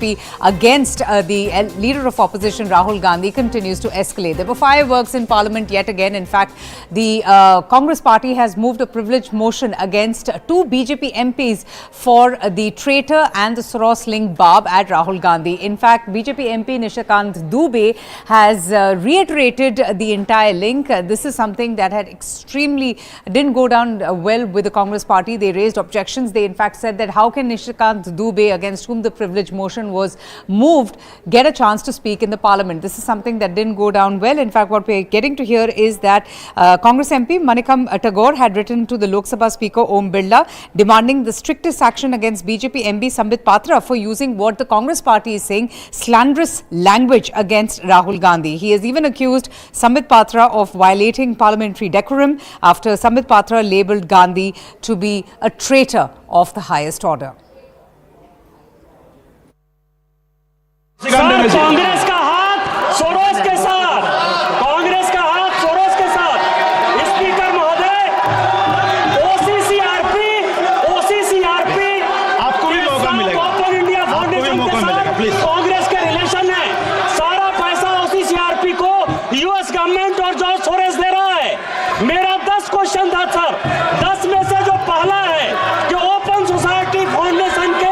against the leader of opposition Rahul Gandhi continues to escalate. There were fireworks in Parliament yet again. In fact, the Congress party has moved a privilege motion against two BJP MPs for the traitor and the Soros linked barb at Rahul Gandhi. In fact, BJP MP Nishikant Dubey has reiterated the entire link. This is something that had didn't go down well with the Congress party. They raised objections. They in fact said that how can Nishikant Dubey, against whom the privilege motion was moved, get a chance to speak in the parliament. This is something that didn't go down well. In fact, what we're getting to hear is that Congress MP Manikam Tagore had written to the Lok Sabha Speaker Om Birla demanding the strictest action against BJP MP Sambit Patra for using what the Congress party is saying slanderous language against Rahul Gandhi. He has even accused Sambit Patra of violating parliamentary decorum after Sambit Patra labelled Gandhi to be a traitor of the highest order. Congress का हाथ Soros के साथ, कांग्रेस का हाथ Soros के साथ। Speaker महोदय, OCCRP आपको भी मौका मिलेगा, ओपन इंडिया फाउंडेशन के साथ कांग्रेस के रिलेशन है। सारा पैसा ओसीसीआरपी को यूएस गवर्नमेंट और जॉर्ज सोरोस दे रहा है। मेरा 10 क्वेश्चन था सर, 10 में से जो पहला है कि ओपन सोसाइटी फाउंडेशन के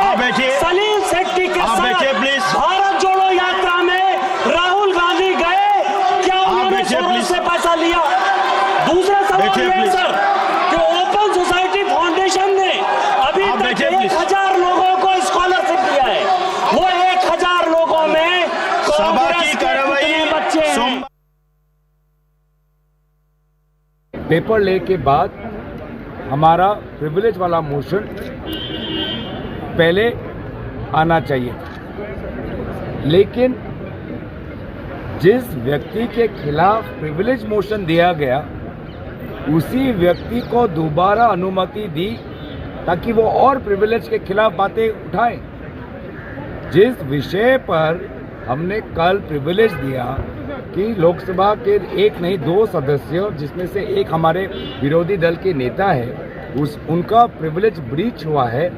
सलीम सेट्टी के साथ भारत जोड़ो यात्रा में राहुल गांधी गए, क्या उन्होंने सोरोस से पैसा लिया? दूसरा सवाल ये है सर कि ओपन सोसाइटी फाउंडेशन ने अभी तक 1000 लोगों को स्कॉलरशिप दिया है। वो 1000 लोगों में कांग्रेस के कितने बच्चे हैं? पेपर ले के बाद हमारा प्रिविलेज वाला मोशन पहले आना चाहिए, लेकिन जिस व्यक्ति के खिलाफ प्रिविलेज मोशन दिया गया उसी व्यक्ति को दोबारा अनुमति दी ताकि वो और प्रिविलेज के खिलाफ बातें उठाए। जिस विषय पर हमने कल प्रिविलेज दिया कि लोकसभा के एक नहीं 2 सदस्य, जिसमें से एक हमारे विरोधी दल के नेता है, उनका प्रिविलेज ब्रीच हुआ है।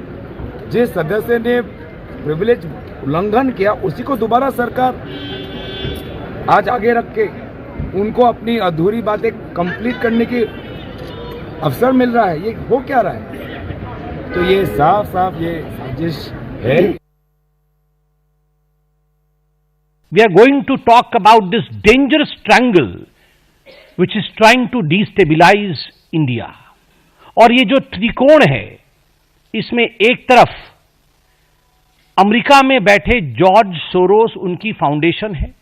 जिस सदस्य ने प्रिविलेज उल्लंघन किया उसी को दोबारा सरकार आज आगे रख के उनको अपनी अधूरी बातें कंप्लीट करने की अवसर मिल रहा है। ये हो क्या रहा है? तो ये साफ साफ ये साजिश है। We are going to talk about this dangerous triangle which is trying to destabilize India. और ये जो त्रिकोण है, इसमें एक तरफ अमेरिका में बैठे जॉर्ज सोरोस, उनकी फाउंडेशन है,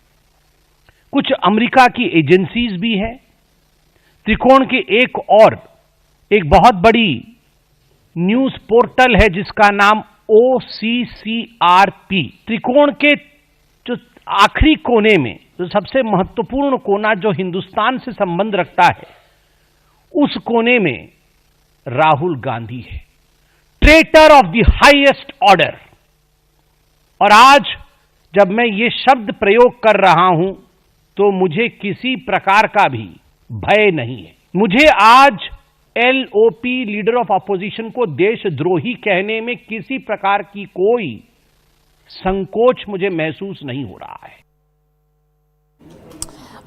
कुछ अमेरिका की एजेंसीज भी है। त्रिकोण के एक बहुत बड़ी न्यूज पोर्टल है जिसका नाम OCCRP। त्रिकोण के जो आखिरी कोने में, जो सबसे महत्वपूर्ण कोना जो हिंदुस्तान से संबंध रखता है, उस कोने में राहुल गांधी है, traitor of the highest order. और आज जब मैं ये शब्द प्रयोग कर रहा हूं तो मुझे किसी प्रकार का भी भय नहीं है। मुझे आज LOP लीडर ऑफ अपोजिशन को देशद्रोही कहने में किसी प्रकार की कोई संकोच मुझे महसूस नहीं हो रहा है।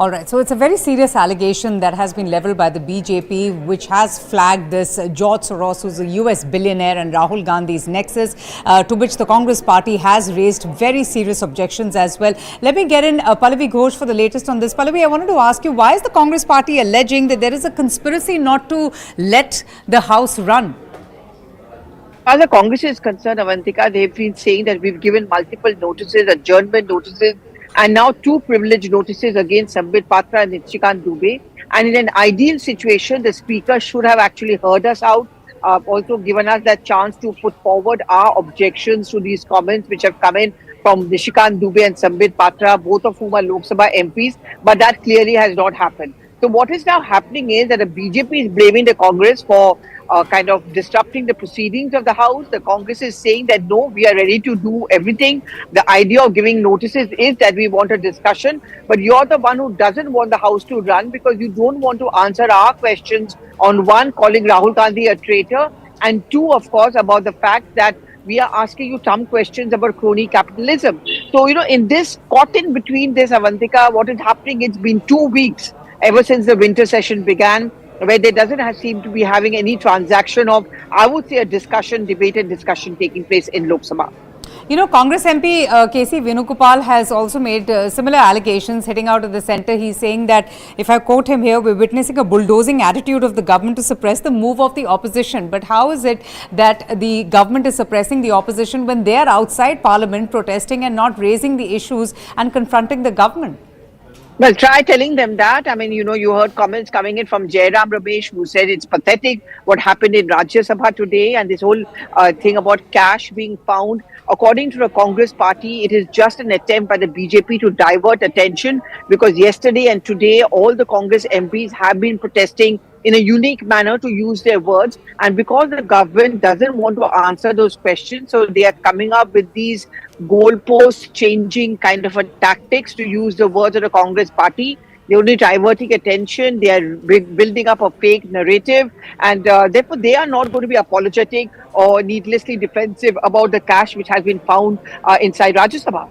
All right, so it's a very serious allegation that has been leveled by the BJP, which has flagged this George Soros, who's a US billionaire, and Rahul Gandhi's nexus, to which the Congress party has raised very serious objections as well. Let me get in Pallavi Ghosh for the latest on this. Pallavi, I wanted to ask you, why is the Congress party alleging that there is a conspiracy not to let the House run? As the Congress is concerned, Avantika, they've been saying that we've given multiple notices, adjournment notices, and now 2 privilege notices against Sambit Patra and Nishikant Dubey. And in an ideal situation, the Speaker should have actually heard us out, also given us that chance to put forward our objections to these comments which have come in from Nishikant Dubey and Sambit Patra, both of whom are Lok Sabha MPs, but that clearly has not happened. So what is now happening is that the BJP is blaming the Congress for kind of disrupting the proceedings of the House. The Congress is saying that no, we are ready to do everything. The idea of giving notices is that we want a discussion, but you're the one who doesn't want the House to run because you don't want to answer our questions on one, calling Rahul Gandhi a traitor, and two, of course, about the fact that we are asking you some questions about crony capitalism. So, in this, caught in between this, Avantika, what is happening, it's been 2 weeks ever since the winter session began, where there doesn't seem to be having any transaction of, I would say, a discussion, debate and discussion taking place in Lok Sabha. Congress MP KC Venugopal has also made similar allegations hitting out of the centre. He's saying that, if I quote him here, we're witnessing a bulldozing attitude of the government to suppress the move of the opposition. But how is it that the government is suppressing the opposition when they are outside Parliament protesting and not raising the issues and confronting the government? Well, try telling them that. I mean, you heard comments coming in from Jairam Ramesh, who said it's pathetic what happened in Rajya Sabha today, and this whole thing about cash being found. According to the Congress party, it is just an attempt by the BJP to divert attention, because yesterday and today, all the Congress MPs have been protesting in a unique manner, to use their words. And because the government doesn't want to answer those questions, so they are coming up with these goalpost changing kind of a tactics, to use the words of the Congress party. They're only diverting attention. They are building up a fake narrative, and therefore they are not going to be apologetic or needlessly defensive about the cash which has been found inside Rajya Sabha.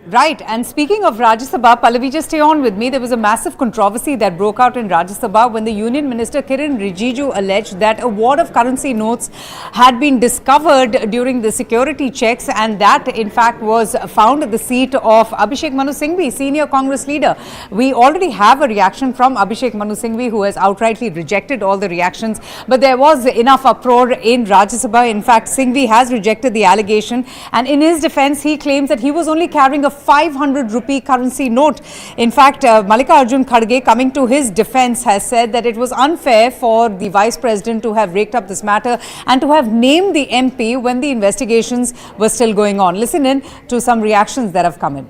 Right. And speaking of Rajya Sabha, Pallavi, just stay on with me. There was a massive controversy that broke out in Rajya Sabha when the Union Minister Kiran Rijiju alleged that a wad of currency notes had been discovered during the security checks, and that in fact was found at the seat of Abhishek Manu Singhvi, senior Congress leader. We already have a reaction from Abhishek Manu Singhvi, who has outrightly rejected all the reactions. But there was enough uproar in Rajya Sabha. In fact, Singhvi has rejected the allegation, and in his defense, he claims that he was only carrying a 500 rupee currency note. In fact, Arjun Khadge, coming to his defense, has said that it was unfair for the Vice President to have raked up this matter and to have named the MP when the investigations were still going on. Listen in to some reactions that have come in.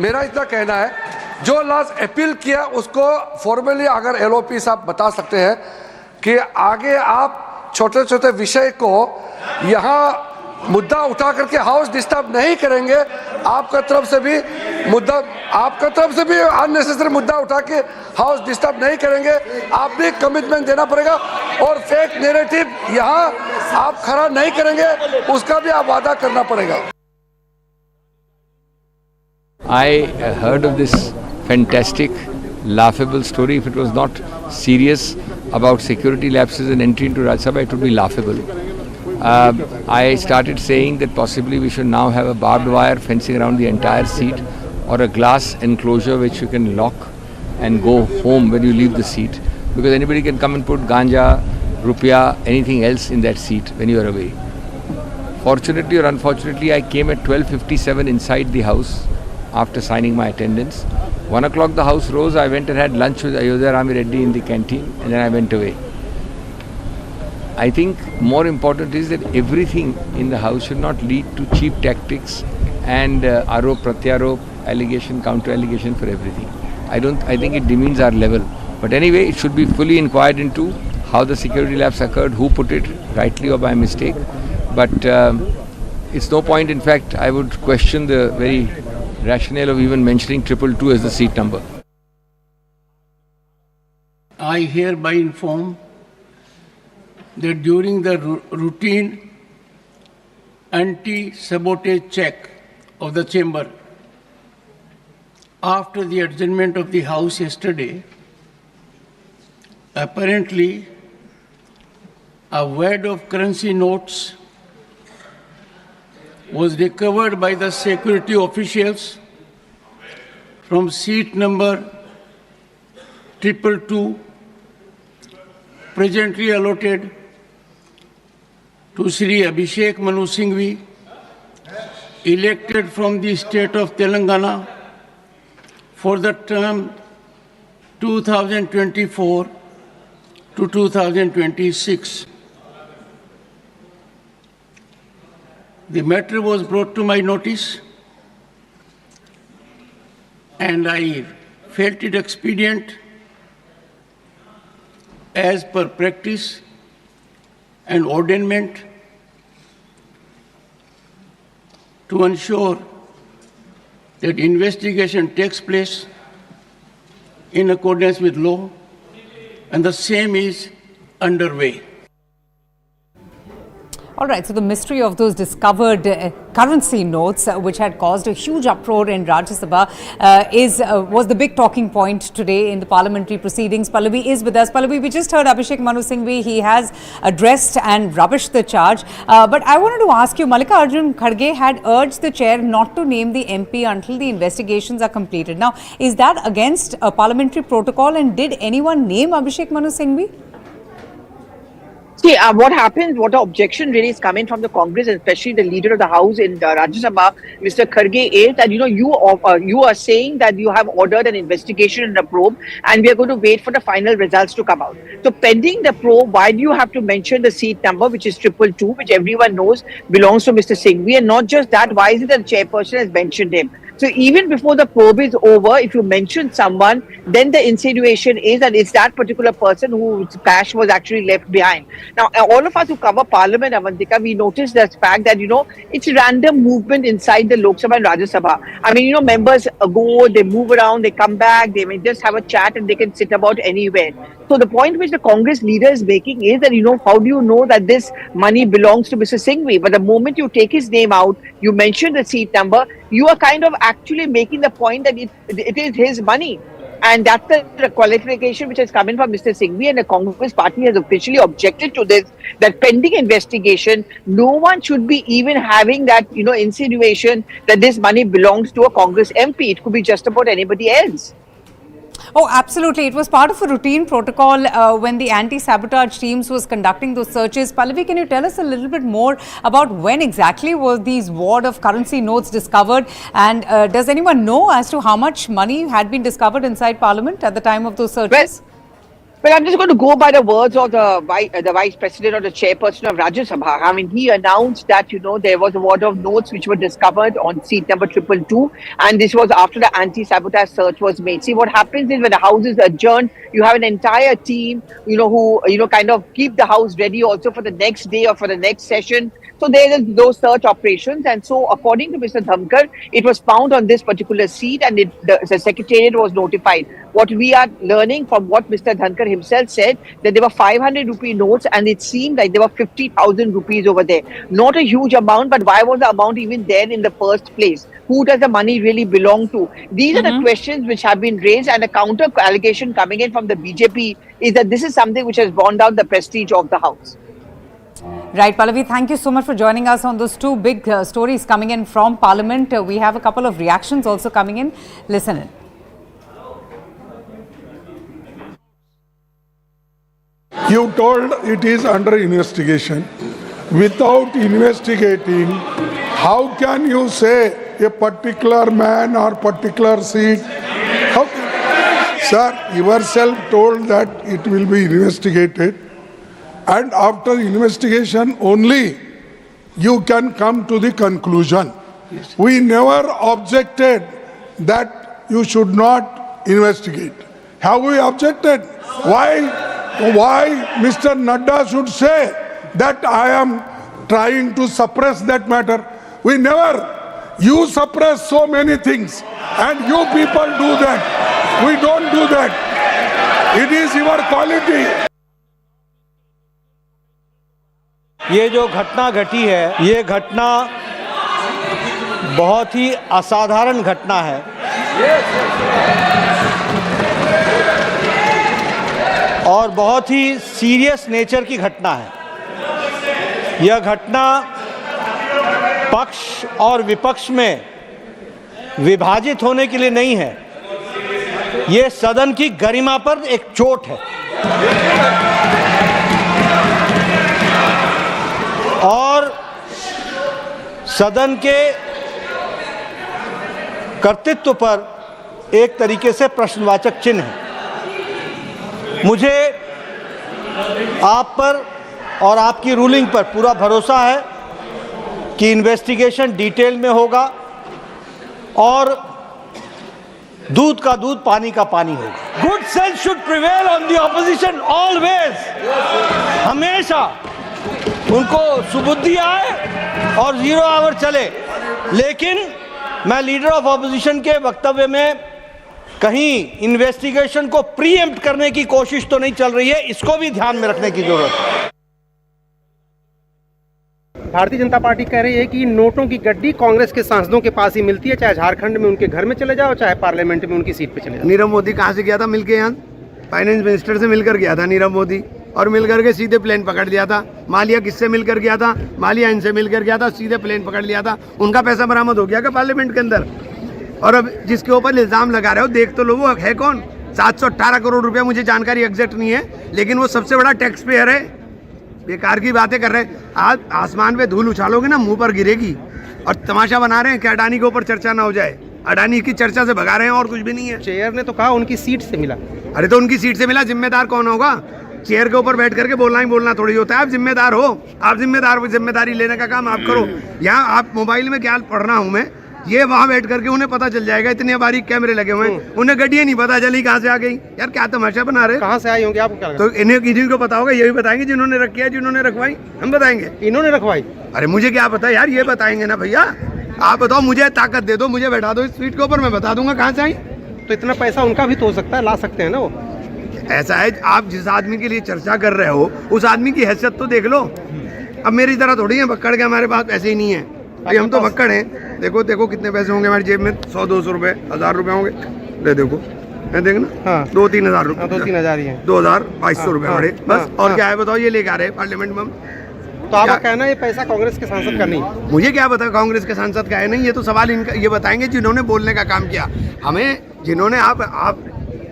मेरा इतना कहना है, जो last appeal किया उसको formally अगर LOP साहब बता सकते हैं कि आगे आप छोटे छोटे विषय को यहाँ मुद्दा उठा करके हाउस डिस्टर्ब नहीं करेंगे, आपका तरफ से भी अननेसेसरी मुद्दा उठा के हाउस डिस्टर्ब नहीं करेंगे, आप भी कमिटमेंट देना पड़ेगा, और फेक नैरेटिव यहाँ आप खड़ा नहीं करेंगे, उसका भी आप वादा करना पड़ेगा। I heard of this fantastic, laughable story. If it was not serious about security lapses and entry into Rajya Sabha, it would be laughable. I started saying that possibly we should now have a barbed wire fencing around the entire seat, or a glass enclosure which you can lock and go home when you leave the seat, because anybody can come and put ganja, rupiah, anything else in that seat when you are away. Fortunately or unfortunately, I came at 12:57 inside the house after signing my attendance. 1 o'clock the house rose, I went and had lunch with Ayodhya Rami Reddy in the canteen, and then I went away. I think more important is that everything in the house should not lead to cheap tactics and arop, pratyarop, allegation, counter allegation for everything. I think it demeans our level. But anyway, it should be fully inquired into how the security lapse occurred, who put it, rightly or by mistake. But it's no point, in fact, I would question the very rationale of even mentioning 222 as the seat number. I hereby inform that during the routine anti-sabotage check of the chamber after the adjournment of the House yesterday, apparently a wad of currency notes was recovered by the security officials from seat number 222, presently allotted to Sri Abhishek Manu Singhvi, elected from the state of Telangana for the term 2024 to 2026. The matter was brought to my notice, and I felt it expedient, as per practice and ordainment, to ensure that investigation takes place in accordance with law, and the same is underway. All right, so the mystery of those discovered currency notes, which had caused a huge uproar in Rajya Sabha, was the big talking point today in the parliamentary proceedings. Pallavi is with us. Pallavi, we just heard Abhishek Manu Singhvi. He has addressed and rubbished the charge. But I wanted to ask you, Arjun Kharge had urged the chair not to name the MP until the investigations are completed. Now, is that against parliamentary protocol, and did anyone name Abhishek Manu Singhvi? See, what happens, what the objection really is coming from the Congress, and especially the leader of the House in the Rajya Sabha, Mr. Kharge, is that, you are saying that you have ordered an investigation and a probe, and we are going to wait for the final results to come out. So pending the probe, why do you have to mention the seat number, which is 222, which everyone knows belongs to Mr. Singhvi? And not just that, why is it that the chairperson has mentioned him? So even before the probe is over, if you mention someone, then the insinuation is that it's that particular person whose cash was actually left behind. Now, all of us who cover Parliament, Avantika, we noticed the fact that, it's random movement inside the Lok Sabha and Rajya Sabha. I mean, members go, they move around, they come back, they may just have a chat and they can sit about anywhere. So the point which the Congress leader is making is that, how do you know that this money belongs to Mr. Singhvi? But the moment you take his name out, you mention the seat number, you are kind of actually making the point that it is his money. And that's the qualification which has come in from Mr. Singhvi, and the Congress party has officially objected to this, that pending investigation, no one should be even having that, insinuation that this money belongs to a Congress MP. It could be just about anybody else. Oh, absolutely. It was part of a routine protocol when the anti-sabotage teams was conducting those searches. Pallavi, can you tell us a little bit more about when exactly were these wad of currency notes discovered? And does anyone know as to how much money had been discovered inside Parliament at the time of those searches? Well, I'm just going to go by the words of the Vice President or the Chairperson of Rajya Sabha. I mean, he announced that, there was a wad of notes which were discovered on seat number 222, and this was after the anti-sabotage search was made. See, what happens is when the House is adjourned, you have an entire team, who, kind of keep the House ready also for the next day or for the next session. So there is those search operations, and so according to Mr. Dhankar, it was found on this particular seat, and the Secretariat was notified. What we are learning from what Mr. Dhankar himself said, that there were 500 rupee notes, and it seemed like there were 50,000 rupees over there. Not a huge amount, but why was the amount even there in the first place? Who does the money really belong to? These are the questions which have been raised, and a counter allegation coming in from the BJP is that this is something which has borne down the prestige of the House. Right, Pallavi, thank you so much for joining us on those two big stories coming in from Parliament. We have a couple of reactions also coming in. Listen in. You told it is under investigation. Without investigating, how can you say a particular man or particular seat? How? Sir, yourself told that it will be investigated, and after investigation only you can come to the conclusion. We never objected that you should not investigate. Have we objected? Why Mr. Nadda should say that I am trying to suppress that matter? We never. You suppress so many things, and you people do that. We don't do that. It is your quality. ये जो घटना घटी है, ये घटना बहुत ही असाधारण घटना है। और बहुत ही सीरियस नेचर की घटना है। यह घटना पक्ष और विपक्ष में विभाजित होने के लिए नहीं है, ये सदन की गरिमा पर एक चोट है। और सदन के कर्तृत्व पर एक तरीके से प्रश्नवाचक चिन्ह है। मुझे आप पर और आपकी रूलिंग पर पूरा भरोसा है कि इन्वेस्टिगेशन डिटेल में होगा और दूध का दूध पानी का पानी होगा। Good sense should prevail on the opposition always. हमेशा उनको सुबुद्धि आए और 0 आवर चले। लेकिन मैं लीडर ऑफ ऑपोजिशन के वक्तव्य में कहीं इन्वेस्टिगेशन को प्रीएम्प्ट करने की कोशिश तो नहीं चल रही है, इसको भी ध्यान में रखने की जरूरत है। भारतीय जनता पार्टी कह रही है कि नोटों की गड्डी कांग्रेस के सांसदों के पास ही मिलती है, चाहे झारखंड में उनके घर में चले जाओ, चाहे पार्लियामेंट में उनकी सीट पे चले जाओ। नीरव मोदी कहाँ से गया था मिलके? यहाँ फाइनेंस मिनिस्टर से मिलकर गया था नीरव मोदी, और मिलकर के सीधे प्लेन पकड़ लिया था। मालिया किससे मिलकर गया था? मालिया इनसे मिलकर गया था, सीधे प्लेन पकड़ लिया था। उनका पैसा बरामद हो गया क्या पार्लियामेंट के अंदर? और अब जिसके ऊपर इल्जाम लगा रहे हो, देख तो लो वो है कौन। 718 करोड़ रुपया, मुझे जानकारी एग्जैक्ट नहीं है, लेकिन वो सबसे बड़ा टैक्स पेयर है। बेकार की बातें कर रहे हैं। आज आसमान पे धूल उछालोगे ना, मुंह पर गिरेगी। और तमाशा बना रहे हैं कि अडानी के ऊपर चर्चा ना हो जाए। अडानी की चर्चा से भगा रहे हैं और कुछ भी नहीं है। चेयर ने तो कहा उनकी सीट से मिला। अरे तो उनकी सीट से मिला, जिम्मेदार कौन होगा? चेयर के ऊपर बैठ करके बोलना ही बोलना थोड़ी होता है। आप जिम्मेदार हो, आप जिम्मेदार हो, जिम्मेदारी लेने का काम आप करो। यहाँ आप मोबाइल में क्या पढ़ रहा हूँ मैं, ये वहाँ बैठ करके उन्हें पता चल जाएगा। इतने बारीक कैमरे लगे हुए हैं, उन्हें गड्डियाँ नहीं पता चली कहाँ से आ गई। यार क्या तमाशा बना रहे? कहाँ से आई होंगी आपको क्या लगता है? तो इन्हें किसी को पता होगा, ये भी बताएंगे जिन्होंने रखी है, जिन्होंने रखवाई। हम बताएंगे इन्होंने रखवाई? अरे मुझे क्या पता यार, ये बताएंगे ना भैया। आप बताओ, मुझे ताकत दे दो, मुझे बैठा दो इस सीट के ऊपर, मैं बता दूंगा कहाँ से आई। तो इतना पैसा उनका भी तो हो सकता है, ला सकते हैं ना वो। ऐसा है, आप जिस आदमी के लिए चर्चा कर रहे हो उस आदमी की हैसियत तो देख लो। अब मेरी तरह थोड़ी है बक्कड़ के, हमारे पास ऐसे ही नहीं है भाई, हम तो बक्कड़ हैं। देखो देखो कितने पैसे होंगे हमारी जेब में, 100-200 रुपए, 1000 रुपए होंगे। ले देखो, है देख ना। हाँ। 2-3 हजार रुपए, 2-3 हजार ही है। 2200 रुपए बड़े बस। और क्या है बताओ, ये लेके आ रहे पार्लियामेंट में। तो आपका कहना है ये पैसा कांग्रेस के सांसद का नहीं? मुझे क्या पता कांग्रेस के सांसद का है नहीं, ये तो सवाल इनका, ये बताएंगे जिन्होंने बोलने का काम किया। हमें जिन्होंने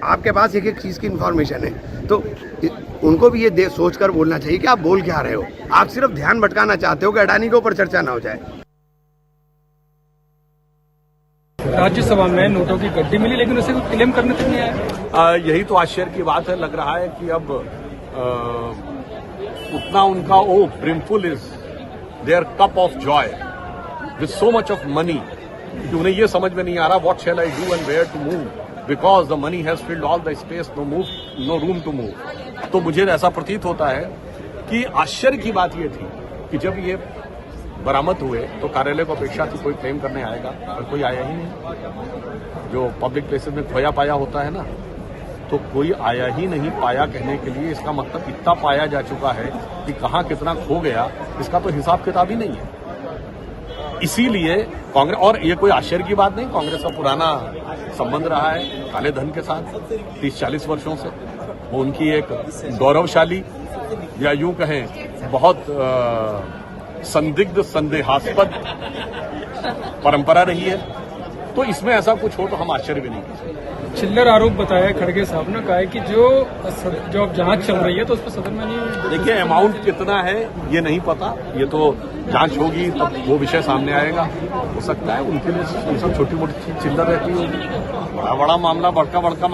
आपके पास एक एक चीज़ की इन्फॉर्मेशन है, तो उनको भी ये सोच कर बोलना चाहिए कि आप बोल क्या रहे हो। आप सिर्फ ध्यान भटकाना चाहते हो कि अडानी के ऊपर चर्चा ना हो जाए। राज्यसभा में नोटों की गड्डी मिली, लेकिन उसे कोई क्लेम करने तक नहीं आया। यही तो आश्चर्य की बात है। लग रहा है कि अब उतना उनका o brimful is their cup of joy with so much of money कि उन्हें ये समझ में नहीं आ रहा what shall I do and where to move, because the money has filled all the space, no room to move. तो मुझे ऐसा प्रतीत होता है कि आश्चर्य की बात यह थी कि जब ये बरामद हुए तो कार्यालय को अपेक्षा थी कोई क्लेम करने आएगा, और कोई आया ही नहीं। जो पब्लिक प्लेसेस में खोया पाया होता है ना, तो कोई आया ही नहीं। पाया कहने के लिए इसका मतलब इतना पाया जा चुका है कि कहाँ कितना खो गया इसका तो हिसाब किताब ही नहीं है। इसीलिए कांग्रेस, और ये कोई आश्चर्य की बात नहीं, कांग्रेस का पुराना संबंध रहा है काले धन के साथ 30-40 वर्षों से। वो उनकी एक गौरवशाली या यूं कहें बहुत संदिग्ध संदेहास्पद परंपरा रही है। तो इसमें ऐसा कुछ हो तो हम आश्चर्य भी नहीं कर सकते। चिल्लर आरोप बताया खड़गे साहब ने, कहा है कि जो अब जांच चल रही है तो उस पर सदन में नहीं। देखिए, अमाउंट कितना है ये नहीं पता, ये तो जांच होगी तब वो विषय सामने आएगा। हो सकता है उनके लिए सब छोटी मोटी चीज चिल्लर रहती होगी। बड़ा बड़ा मामला, बड़का बड़का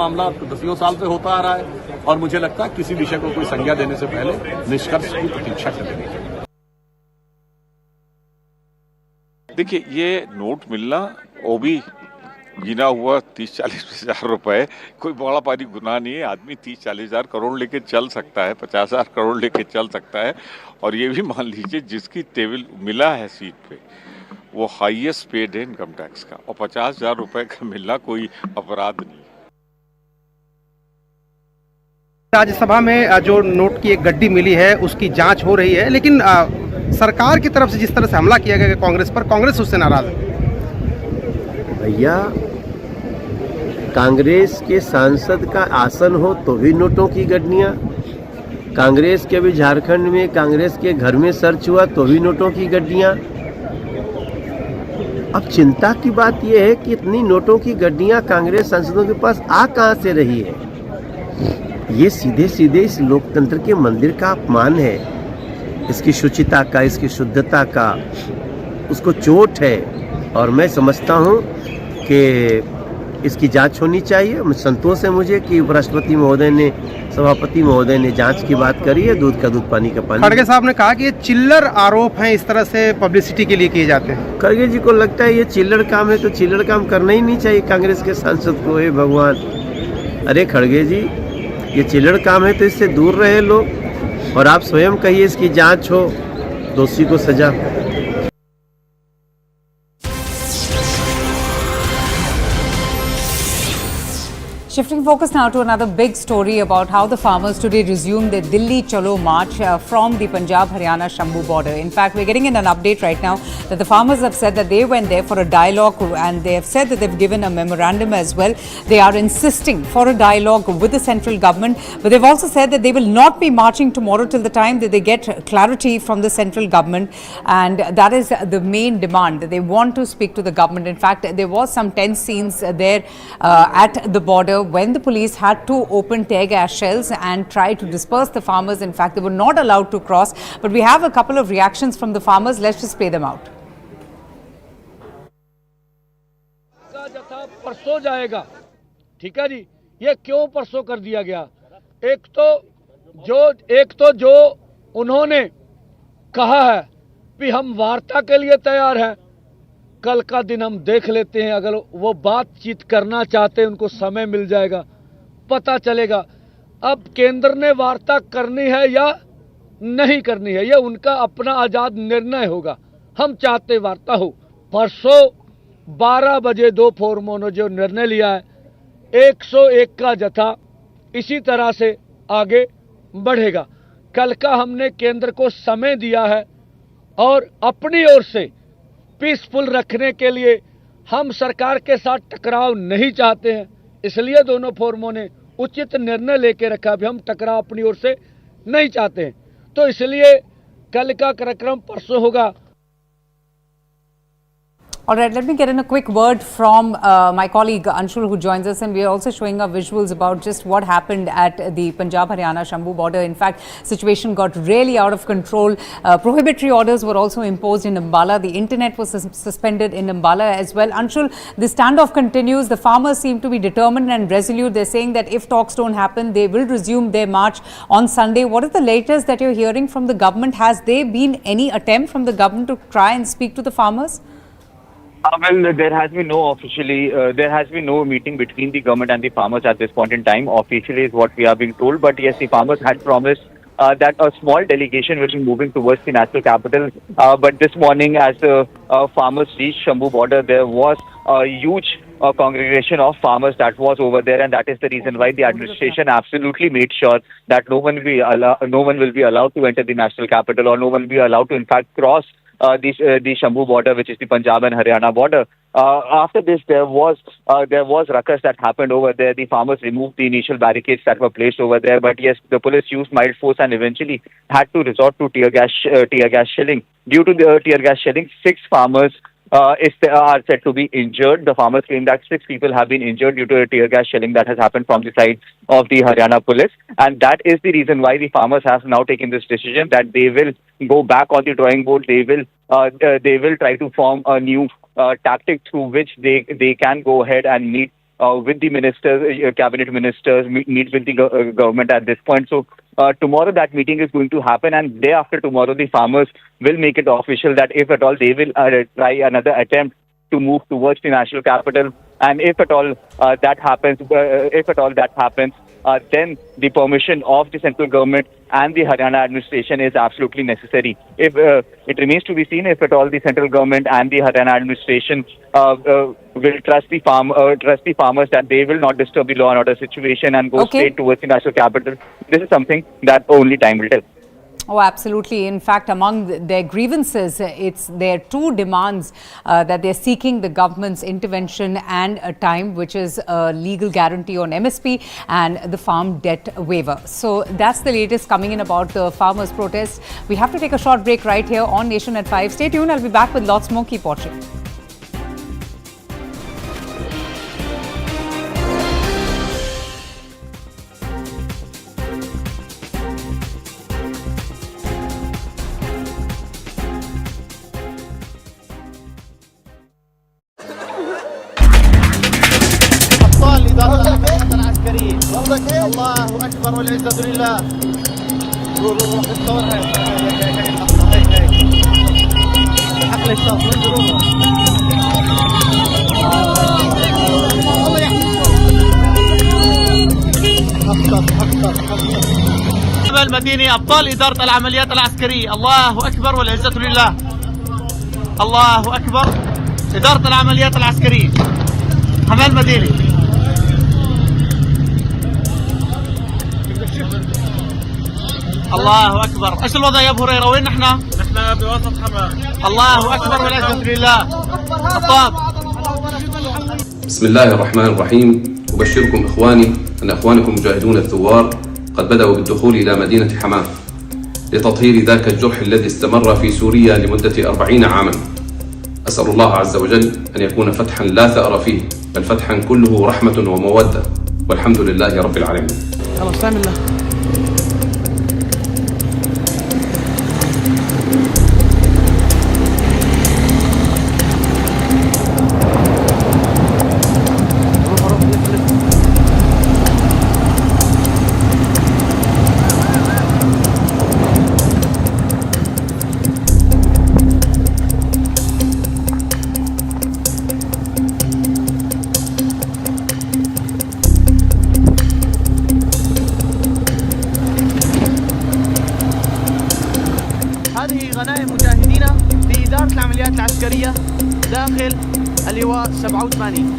10 साल से होता आ रहा है, और मुझे लगता है किसी विषय को कोई संज्ञा देने से पहले निष्कर्ष की प्रतीक्षा करनी चाहिए। देखिए, ये नोट मिलना वो भी गिना हुआ 30-40 हजार रुपए कोई बड़ा भारी गुनाह नहीं है। आदमी 30-40 हजार करोड़ लेके चल सकता है, 50 हजार करोड़ लेके चल सकता है। और ये भी मान लीजिए जिसकी टेबल मिला है सीट पे वो हाईएस्ट पेड है इनकम टैक्स का, और 50 हजार रुपए का मिलना कोई अपराध नहीं है। राज्यसभा में जो नोट की एक गड्डी मिली है उसकी जांच हो रही है, लेकिन सरकार की तरफ से जिस तरह से हमला किया गया कांग्रेस पर, कांग्रेस उससे नाराज है। भैया, कांग्रेस के सांसद का आसन हो तो भी नोटों की गड्डियां, कांग्रेस के भी झारखंड में कांग्रेस के घर में सर्च हुआ तो भी नोटों की गड्डियां। अब चिंता की बात यह है कि इतनी नोटों की गड्डियां कांग्रेस सांसदों के पास आ कहां से रही है। ये सीधे सीधे इस लोकतंत्र के मंदिर का अपमान है, इसकी शुचिता का, इसकी शुद्धता का उसको चोट है। और मैं समझता हूँ कि इसकी जांच होनी चाहिए। संतोष है मुझे कि उपराष्ट्रपति महोदय ने, सभापति महोदय ने जांच की बात करी है। दूध का दूध, पानी का पानी। खड़गे साहब ने कहा कि ये चिल्लर आरोप हैं, इस तरह से पब्लिसिटी के लिए किए जाते हैं। खड़गे जी को लगता है ये चिल्लर काम है, तो चिल्लर काम करना ही नहीं चाहिए कांग्रेस के सांसद को। हे भगवान, अरे खड़गे जी, ये चिल्लर काम है तो इससे दूर रहे लोग। और आप स्वयं कहिए इसकी जांच हो, दोषी को सजा। Shifting focus now to another big story about how the farmers today resumed their Dilli Chalo march from the Punjab-Haryana Shambhu border. In fact, we're getting in an update right now that the farmers have said that they went there for a dialogue, and they have said that they've given a memorandum as well. They are insisting for a dialogue with the central government, but they've also said that they will not be marching tomorrow till the time that they get clarity from the central government, and that is the main demand, that they want to speak to the government. In fact, there was some tense scenes there at the border when the police had to open tear gas shells and try to disperse the farmers. In fact, they were not allowed to cross. But we have a couple of reactions from the farmers. Let's just play them out. परसों जाएगा, ठीक है जी, ये क्यों परसों कर दिया गया? एक तो जो उन्होंने कहा है कि हम वार्ता के लिए तैयार हैं, कल का दिन हम देख लेते हैं, अगर वो बातचीत करना चाहते हैं उनको समय मिल जाएगा, पता चलेगा। अब केंद्र ने वार्ता करनी है या नहीं करनी है, ये उनका अपना आजाद निर्णय होगा। हम चाहते वार्ता हो। परसों 12 बजे 2 फोरमों ने जो निर्णय लिया है, 101 का जथा इसी तरह से आगे बढ़ेगा। कल का हमने केंद्र को समय दिया है और अपनी ओर से पीसफुल रखने के लिए हम सरकार के साथ टकराव नहीं चाहते हैं, इसलिए दोनों फोरमों ने उचित निर्णय लेके रखा। अभी हम टकराव अपनी ओर से नहीं चाहते हैं, तो इसलिए कल का कार्यक्रम परसों होगा। All right, let me get in a quick word from my colleague Anshul, who joins us, and we are also showing our visuals about just what happened at the Punjab-Haryana Shambhu border. In fact, situation got really out of control. Prohibitory orders were also imposed in Ambala. The internet was suspended in Ambala as well. Anshul, the standoff continues. The farmers seem to be determined and resolute. They're saying that if talks don't happen, they will resume their march on Sunday. What is the latest that you're hearing from the government? Has there been any attempt from the government to try and speak to the farmers? Well, there has been no meeting between the government and the farmers at this point in time. Officially is what we are being told. But yes, the farmers had promised that a small delegation will be moving towards the national capital. But this morning, as the farmers reached Shambhu border, there was a huge congregation of farmers that was over there, and that is the reason why the administration absolutely made sure that no one will be allowed to enter the national capital, or no one will be allowed to in fact cross the Shambhu border, which is the Punjab and Haryana border. After this, there was ruckus that happened over there. The farmers removed the initial barricades that were placed over there, but yes, the police used mild force and eventually had to resort to tear gas shelling. Due to the tear gas shelling, 6 farmers are said to be injured. The farmers claim that 6 people have been injured due to a tear gas shelling that has happened from the side of the Haryana police, and that is the reason why the farmers have now taken this decision that they will go back on the drawing board. They will try to form a new tactic through which they can go ahead and meet with the ministers, cabinet ministers, meet with the government at this point. So tomorrow that meeting is going to happen, and day after tomorrow the farmers will make it official that if at all they will try another attempt to move towards the national capital, and if at all that happens, then the permission of the central government and the Haryana administration is absolutely necessary. If it remains to be seen if at all the central government and the Haryana administration will trust the farmers that they will not disturb the law and order situation and go straight towards the national capital. This is something that only time will tell. Oh, absolutely. In fact, among their grievances, it's their 2 demands that they're seeking the government's intervention and a time, which is a legal guarantee on MSP and the farm debt waiver. So that's the latest coming in about the farmers' protest. We have to take a short break right here on Nation at 5. Stay tuned. I'll be back with lots more. Keep watching. الله أكبر والعزة لله. المدينة أبطال إدارة العمليات العسكرية. الله أكبر والعزة لله. الله أكبر إدارة العمليات العسكرية. حمال المدينة. الله أكبر. إيش الوضع يا أبو هريرة؟ وين نحن بوسط حماة. الله أكبر والعزة لله. الطاب. بسم الله الرحمن الرحيم. أبشركم إخواني أن إخوانكم المجاهدون الثوار قد بدأوا بالدخول إلى مدينة حماة لتطهير ذاك الجرح الذي استمر في سوريا لمدة 40 عاما. أسأل الله عز وجل أن يكون فتحا لا ثأر فيه، بل فتحا كله رحمة ومودة، والحمد لله رب العالمين. خلاص سامي الله. غنائم مجاهدينا في إدارة العمليات العسكرية داخل اللواء 87.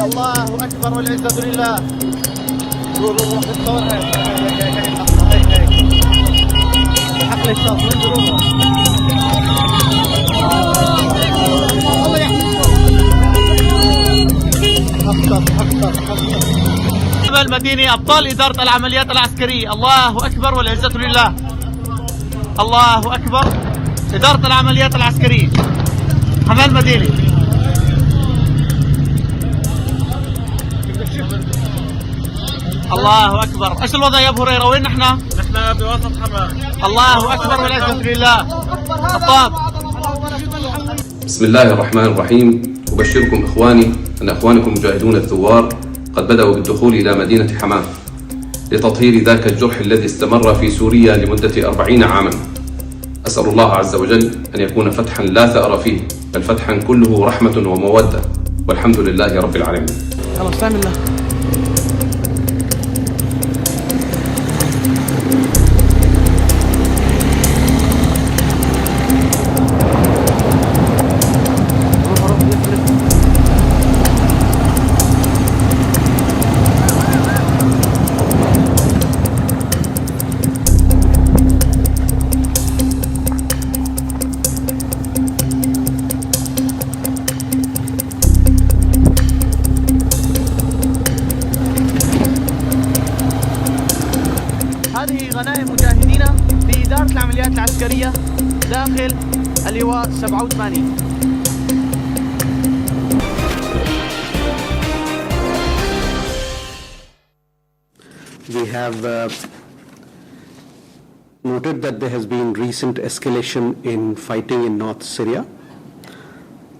الله أكبر والعزة لله. روح الصور هاي حق الإشراف انظروا الله يحفظك. المدينة أبطال إدارة العمليات العسكرية. الله أكبر والعزة لله. الله أكبر. إدارة العمليات العسكرية حماة المدينة. الله أكبر. إيش الوضع يا أبو هريرة؟ وين نحن بوسط حماة. الله أكبر والعزة لله. الطاب. بسم الله الرحمن الرحيم. أبشركم إخواني أن إخوانكم المجاهدون الثوار قد بدأوا بالدخول إلى مدينة حماة لتطهير ذاك الجرح الذي استمر في سوريا لمدة 40 عاما. أسأل الله عز وجل أن يكون فتحا لا ثأر فيه بل فتحا كله رحمة ومودة والحمد لله رب العالمين. خلاص تعمل الله. غنائم مجاهدين في إدارة العمليات العسكرية داخل اللواء 87. We have noted that there has been recent escalation in fighting in North Syria.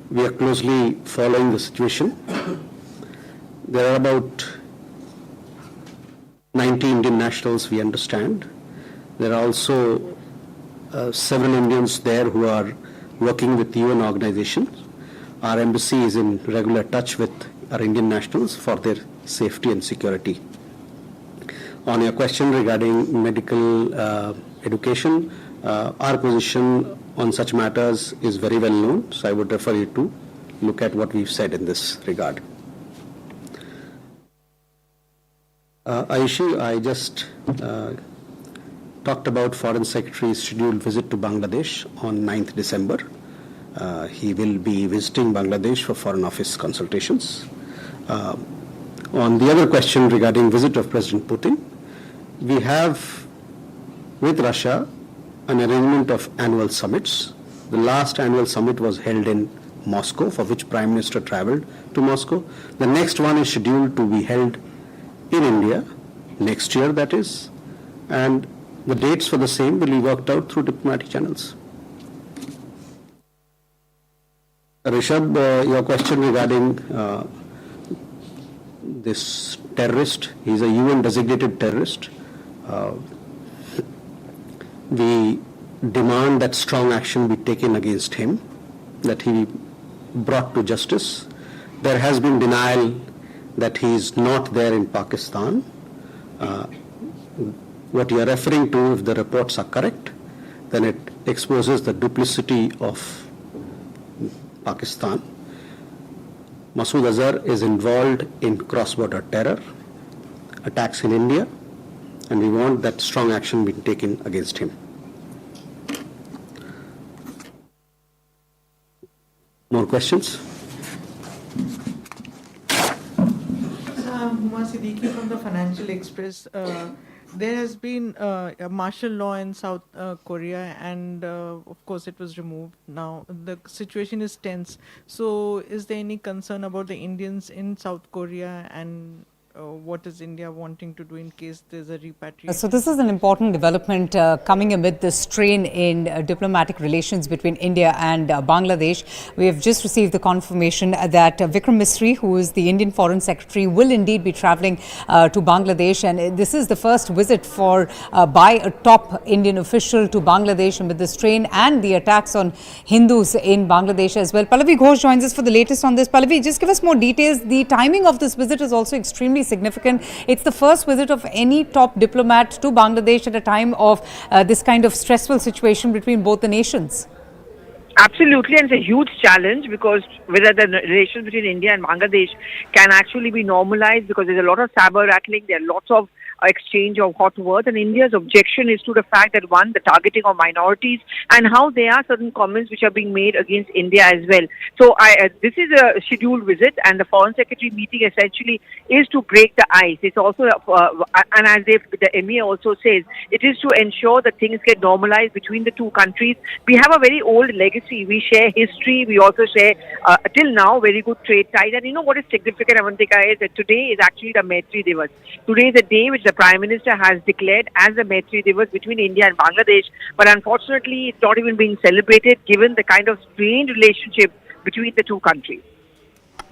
We are closely following the situation. There are about 90 Indian nationals, we understand. There are also several Indians there who are working with UN organizations. Our embassy is in regular touch with our Indian nationals for their safety and security. On your question regarding medical education, our position on such matters is very well known, so I would refer you to look at what we've said in this regard. Ayushi, I just talked about Foreign Secretary's scheduled visit to Bangladesh on 9th December. He will be visiting Bangladesh for Foreign Office consultations. On the other question regarding visit of President Putin, we have with Russia an arrangement of annual summits. The last annual summit was held in Moscow, for which Prime Minister traveled to Moscow. The next one is scheduled to be held in India next year, that is, and the dates for the same will be worked out through diplomatic channels. Rishabh, your question regarding this terrorist, he's a UN designated terrorist. We demand that strong action be taken against him, that he be brought to justice. There has been denial that he is not there in Pakistan. What you are referring to, if the reports are correct, then it exposes the duplicity of Pakistan. Masood Azhar is involved in cross-border terror, attacks in India, and we want that strong action being taken against him. More questions? Huma Siddiqui from the Financial Express. There has been a martial law in South Korea, and of course it was removed. Now the situation is tense. So is there any concern about the Indians in South Korea, and what is India wanting to do in case there's a repatriation? So this is an important development coming amid the strain in diplomatic relations between India and Bangladesh. We have just received the confirmation that Vikram Misri, who is the Indian Foreign Secretary, will indeed be travelling to Bangladesh, and this is the first visit by a top Indian official to Bangladesh amid the strain and the attacks on Hindus in Bangladesh as well. Pallavi Ghosh joins us for the latest on this. Pallavi, just give us more details. The timing of this visit is also extremely significant. It's the first visit of any top diplomat to Bangladesh at a time of this kind of stressful situation between both the nations. Absolutely, and it's a huge challenge because whether the relations between India and Bangladesh can actually be normalized, because there's a lot of saber rattling, there are lots of exchange of hot words, and India's objection is to the fact that, one, the targeting of minorities and how there are certain comments which are being made against India as well. So this is a scheduled visit, and the Foreign Secretary meeting essentially is to break the ice. It's also, and as the Emir also says, it is to ensure that things get normalized between the two countries. We have a very old legacy. We share history. We also share, till now, very good trade ties. And you know what is significant, Avantika, is that today is actually the Maitri Divas. Today is a day which the Prime Minister has declared as the Maitri Divas between India and Bangladesh, but unfortunately it's not even being celebrated given the kind of strained relationship between the two countries.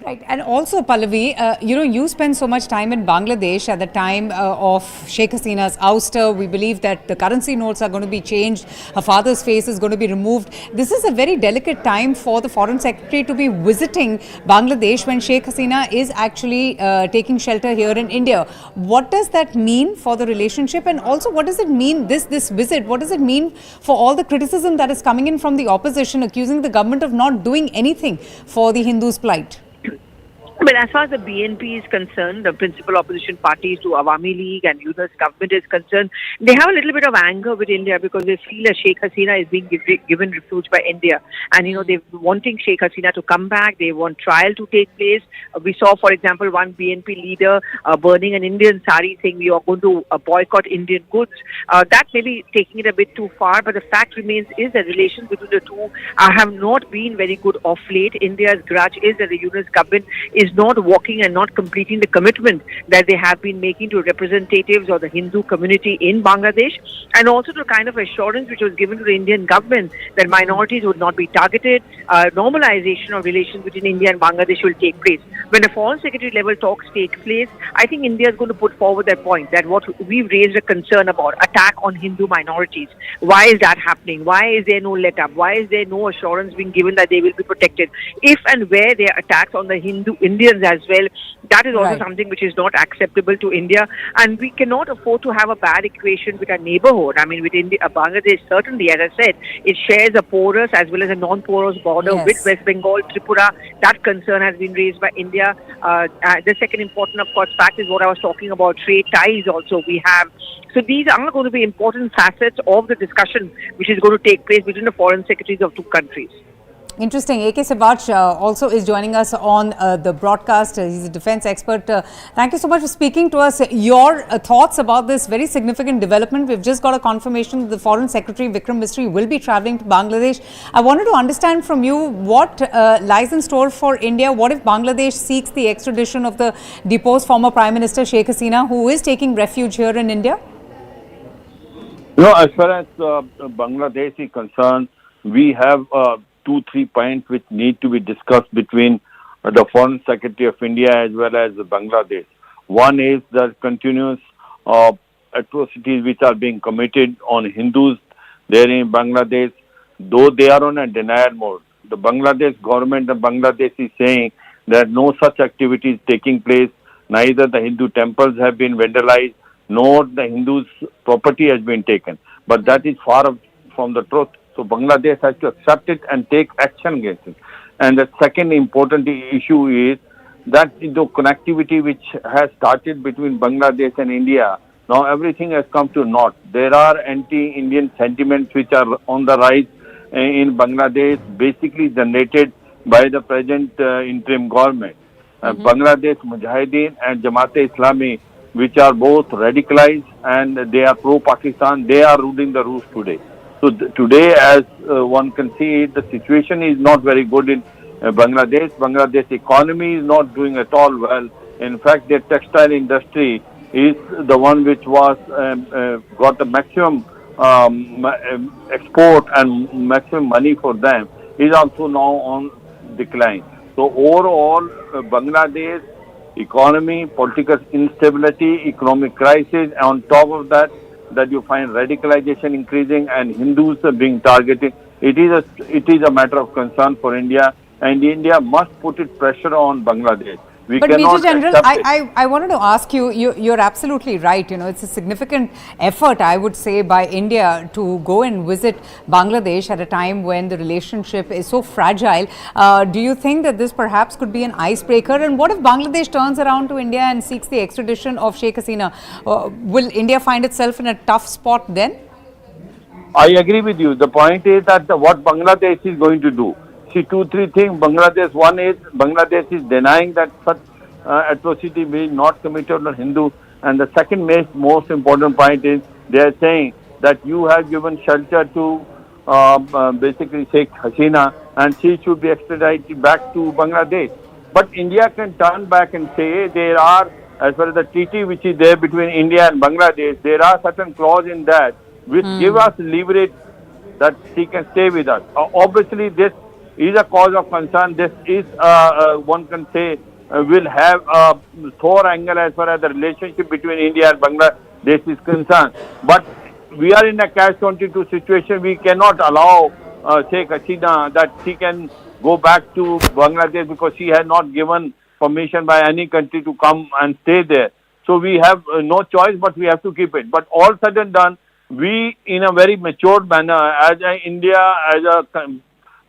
Right, and also Pallavi, you spent so much time in Bangladesh at the time of Sheikh Hasina's ouster. We believe that the currency notes are going to be changed. Her father's face is going to be removed. This is a very delicate time for the Foreign Secretary to be visiting Bangladesh when Sheikh Hasina is actually taking shelter here in India. What does that mean for the relationship, and also what does it mean, this visit, what does it mean for all the criticism that is coming in from the opposition accusing the government of not doing anything for the Hindus' plight? But as far as the BNP is concerned, the principal opposition parties to Awami League and Yunus government is concerned, they have a little bit of anger with India because they feel that Sheikh Hasina is being given refuge by India. And, they're wanting Sheikh Hasina to come back. They want trial to take place. We saw, for example, one BNP leader burning an Indian sari saying we are going to boycott Indian goods. That may be taking it a bit too far, but the fact remains is that relations between the two have not been very good of late. India's grudge is that the Yunus government is not walking and not completing the commitment that they have been making to representatives of the Hindu community in Bangladesh, and also the kind of assurance which was given to the Indian government that minorities would not be targeted. Normalization of relations between India and Bangladesh will take place. When the Foreign Secretary level talks take place, I think India is going to put forward that point, that what we've raised a concern about, attack on Hindu minorities. Why is that happening? Why is there no let-up? Why is there no assurance being given that they will be protected? If and where there are attacks on the Indians as well, that is also something which is not acceptable to India, and we cannot afford to have a bad equation with our neighborhood. I mean, with India, Bangladesh certainly, as I said, it shares a porous as well as a non-porous border with West Bengal, Tripura. That concern has been raised by India. The second important, of course, fact is what I was talking about, trade ties also we have. So these are going to be important facets of the discussion which is going to take place between the foreign secretaries of two countries. Interesting. A.K. Sivach also is joining us on the broadcast. He's a defense expert. Thank you so much for speaking to us. Your thoughts about this very significant development. We've just got a confirmation that the Foreign Secretary, Vikram Misri, will be travelling to Bangladesh. I wanted to understand from you what lies in store for India. What if Bangladesh seeks the extradition of the deposed former Prime Minister Sheikh Hasina, who is taking refuge here in India? As far as Bangladesh is concerned, we have 2-3 points which need to be discussed between the Foreign Secretary of India as well as Bangladesh. One is the continuous atrocities which are being committed on Hindus there in Bangladesh, though they are on a denial mode. The Bangladesh government of Bangladesh is saying that no such activity is taking place, neither the Hindu temples have been vandalized, nor the Hindus' property has been taken. But that is far from the truth. So Bangladesh has to accept it and take action against it. And the second important issue is that the connectivity which has started between Bangladesh and India, now everything has come to naught. There are anti-Indian sentiments which are on the rise in Bangladesh, basically generated by the present interim government. Bangladesh Mujahideen and Jamaat-e-Islami, which are both radicalized and they are pro-Pakistan, they are ruling the roost today. So today, as one can see, the situation is not very good in Bangladesh. Bangladesh economy is not doing at all well. In fact, their textile industry is the one which was got the maximum export and maximum money for them, is also now on decline. So overall, Bangladesh economy, political instability, economic crisis, and on top of that you find radicalization increasing and Hindus being targeted. It is a matter of concern for India, and India must put its pressure on Bangladesh. But Major General, I wanted to ask you, you're absolutely right. It's a significant effort, I would say, by India to go and visit Bangladesh at a time when the relationship is so fragile. Do you think that this perhaps could be an icebreaker? And what if Bangladesh turns around to India and seeks the extradition of Sheikh Hasina? Will India find itself in a tough spot then? I agree with you. The point is that what Bangladesh is going to do. See, 2-3 things. Bangladesh, one is Bangladesh is denying that such atrocity being not committed on Hindu. And the second most important point is they are saying that you have given shelter to basically Sheikh Hasina and she should be extradited back to Bangladesh. But India can turn back and say there are, as far as the treaty which is there between India and Bangladesh, there are certain clauses in that which give us leverage that she can stay with us. Obviously, this is a cause of concern. This is, one can say, will have a sore angle as far as the relationship between India and Bangladesh is concerned. But we are in a catch-22 situation. We cannot allow Sheikh Hasina that she can go back to Bangladesh because she has not given permission by any country to come and stay there. So we have no choice, but we have to keep it. But all said and done, we, in a very matured manner, as India, as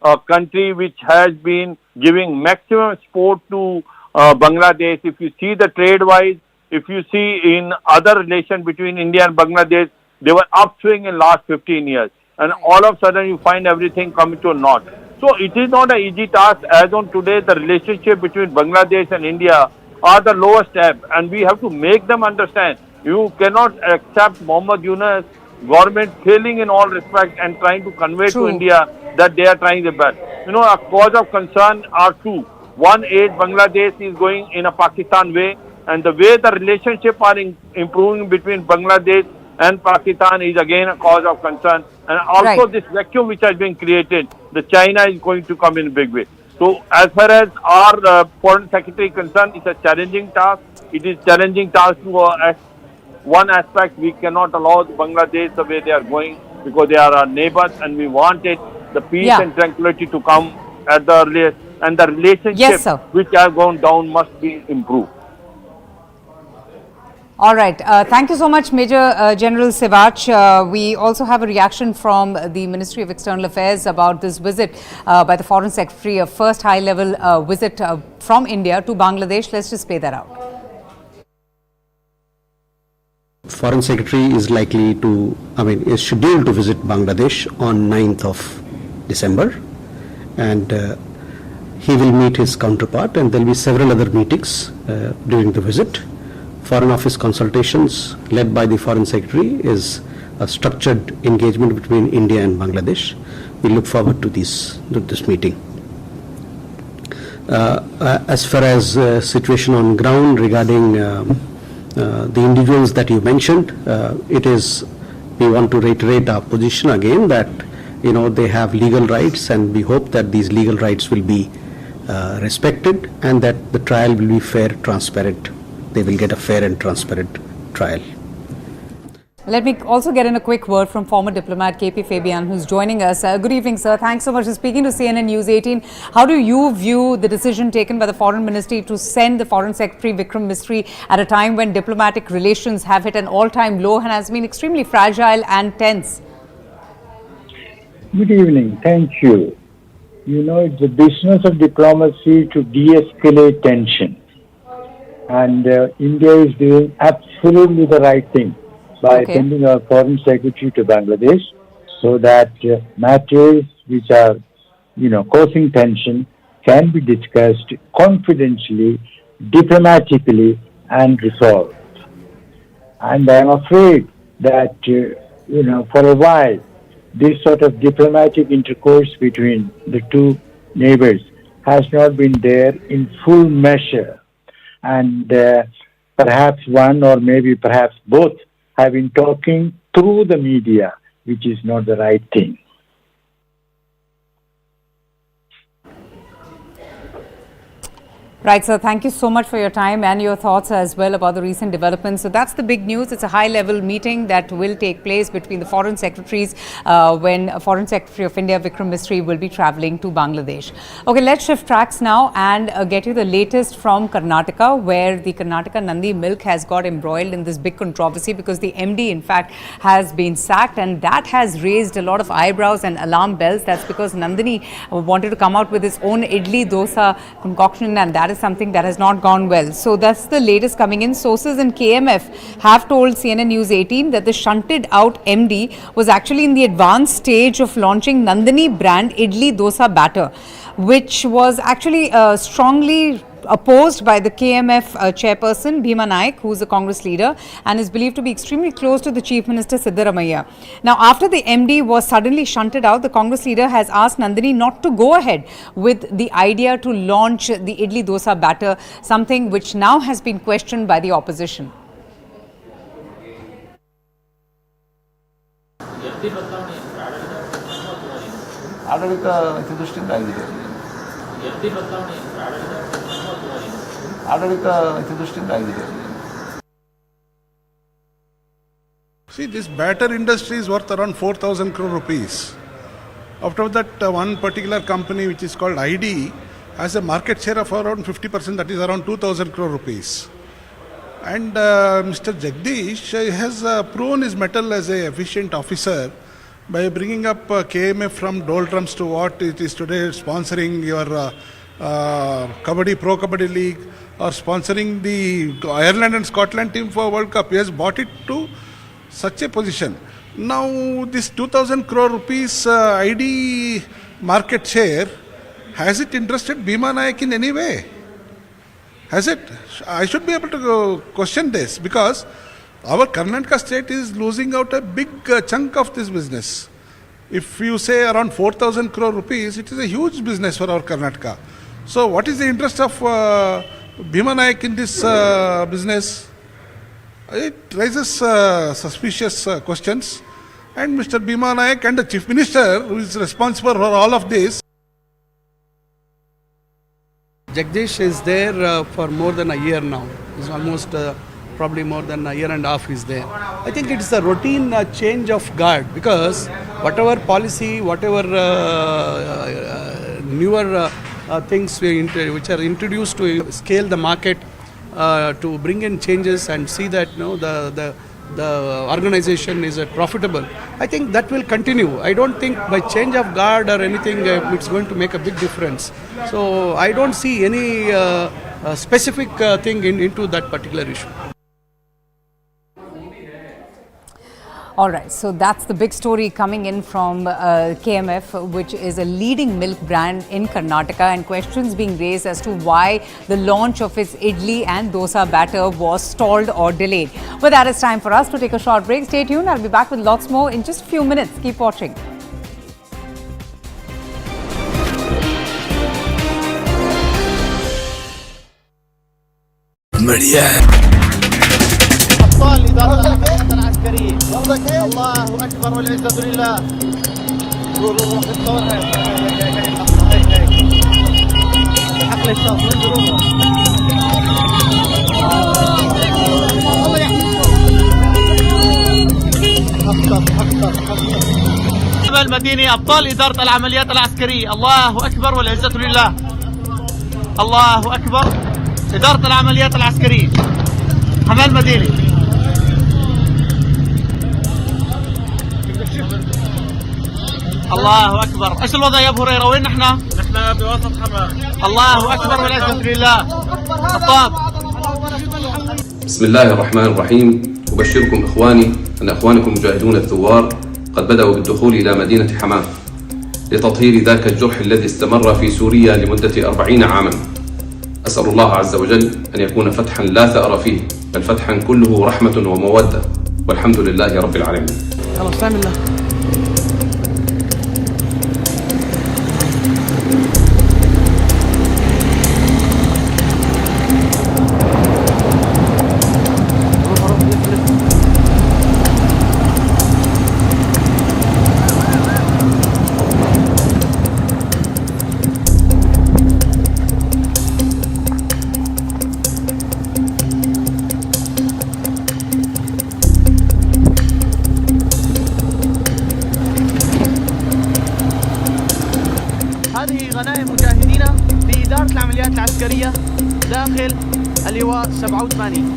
a country which has been giving maximum support to Bangladesh, if you see the trade-wise, if you see in other relations between India and Bangladesh, they were upswing in last 15 years. And all of a sudden you find everything coming to a knot. So it is not an easy task. As on today, the relationship between Bangladesh and India are the lowest ebb. And we have to make them understand. You cannot accept Muhammad Yunus government failing in all respects and trying to convey to India that they are trying their best. You know, a cause of concern are two. One is Bangladesh is going in a Pakistan way, and the way the relationship are improving between Bangladesh and Pakistan is again a cause of concern. And also this vacuum which has been created, the China is going to come in a big way. So as far as our foreign secretary is concerned, it's a challenging task. It is challenging task to one aspect. We cannot allow Bangladesh the way they are going because they are our neighbors, and we want the peace and tranquility to come at the earliest, and the relationship which have gone down must be improved. All right. Thank you so much, Major General Sivach. We also have a reaction from the Ministry of External Affairs about this visit by the Foreign Secretary, a first high-level visit from India to Bangladesh. Let's just play that out. Foreign Secretary is likely to, is scheduled to visit Bangladesh on 9th of December, and he will meet his counterpart, and there will be several other meetings during the visit. Foreign Office consultations led by the Foreign Secretary is a structured engagement between India and Bangladesh. We look forward to this meeting. As far as situation on ground regarding the individuals that you mentioned, we want to reiterate our position again that they have legal rights, and we hope that these legal rights will be respected and that the trial will be fair, transparent. They will get a fair and transparent trial. Let me also get in a quick word from former diplomat KP Fabian, who's joining us. Good evening, sir. Thanks so much for speaking to CNN News 18. How do you view the decision taken by the Foreign Ministry to send the Foreign Secretary Vikram Misri at a time when diplomatic relations have hit an all-time low and has been extremely fragile and tense? Good evening. Thank you. It's the business of diplomacy to de-escalate tension. And India is doing absolutely the right thing by sending our Foreign Secretary to Bangladesh so that matters which are, causing tension can be discussed confidentially, diplomatically and resolved. And I am afraid that, for a while, this sort of diplomatic intercourse between the two neighbors has not been there in full measure. And perhaps one or maybe perhaps both have been talking through the media, which is not the right thing. Right, sir. Thank you so much for your time and your thoughts as well about the recent developments. So that's the big news. It's a high-level meeting that will take place between the foreign secretaries when Foreign Secretary of India, Vikram Misri, will be traveling to Bangladesh. Okay, let's shift tracks now and get you the latest from Karnataka, where the Karnataka Nandi milk has got embroiled in this big controversy because the MD, in fact, has been sacked, and that has raised a lot of eyebrows and alarm bells. That's because Nandini wanted to come out with his own idli dosa concoction, and that is something that has not gone well. So that's the latest coming in. Sources in KMF have told CNN News 18 that the shunted out MD was actually in the advanced stage of launching Nandini brand idli dosa batter, which was actually strongly opposed by the KMF chairperson Bhima Naik, who is a Congress leader and is believed to be extremely close to the Chief Minister Siddaramaiah. Now, after the MD was suddenly shunted out, the Congress leader has asked Nandini not to go ahead with the idea to launch the idli dosa batter, something which now has been questioned by the opposition. ಆಡಳಿತ ಹಿತದೃಷ್ಟಿಯಿಂದ ಆಗಿದೆ. ಆಡಳಿತ ಹಿತದೃಷ್ಟಿಯಿಂದ ಆಗಿದೆ. See, this batter industry is worth around 4,000 crore rupees. After that, one particular company which is called ID has a market share of around 50%, that is around 2,000 crore rupees. And Mr. Jagdish has proven his mettle as an efficient officer by bringing up KMF from doldrums to what it is today, sponsoring your Kabaddi, Pro Kabaddi League, or sponsoring the Ireland and Scotland team for World Cup. He has brought it to such a position. Now this 2,000 crore rupees ID market share, has it interested Bhima Nayak in any way? Has it? I should be able to question this, because our Karnataka state is losing out a big chunk of this business. If you say around 4,000 crore rupees, it is a huge business for our Karnataka. So what is the interest of Bhima Nayak in this business? It raises suspicious questions. And Mr. Bhima Nayak and the Chief Minister, who is responsible for all of this. Jagdish is there for more than a year now. It's almost probably more than a year and a half he's there. I think it's a routine change of guard, because whatever policy, whatever newer things which are introduced to scale the market, to bring in changes and see that the organization is profitable, I think that will continue. I don't think by change of guard or anything it's going to make a big difference. So I don't see any specific thing into that particular issue. All right, so that's the big story coming in from KMF, which is a leading milk brand in Karnataka, and questions being raised as to why the launch of its idli and dosa batter was stalled or delayed. But that is time for us to take a short break. Stay tuned. I'll be back with lots more in just a few minutes. Keep watching. أبطال إدارة العمليات العسكرية. الله أكبر والعزة لله. روح الثور هاي. حقل الشاط انظروا. الله يحفظك. المدينة أبطال إدارة العمليات العسكرية. الله أكبر والعزة لله. الله أكبر. إدارة العمليات العسكرية. حماة المدينة. الله أكبر. إيش الوضع يا أبو هريرة؟ وين نحن؟ نحن بوسط حماة. الله أكبر والعزة لله. الطاب. بسم الله الرحمن الرحيم. أبشركم إخواني أن إخوانكم المجاهدون الثوار قد بدأوا بالدخول إلى مدينة حماة لتطهير ذاك الجرح الذي استمر في سوريا لمدة 40 عاما. أسأل الله عز وجل أن يكون فتحا لا ثأر فيه، بل فتحا كله رحمة ومودة، والحمد لله رب العالمين. خلاص بسم الله. غنائم مجاهدينا في إدارة العمليات العسكرية داخل اللواء 87.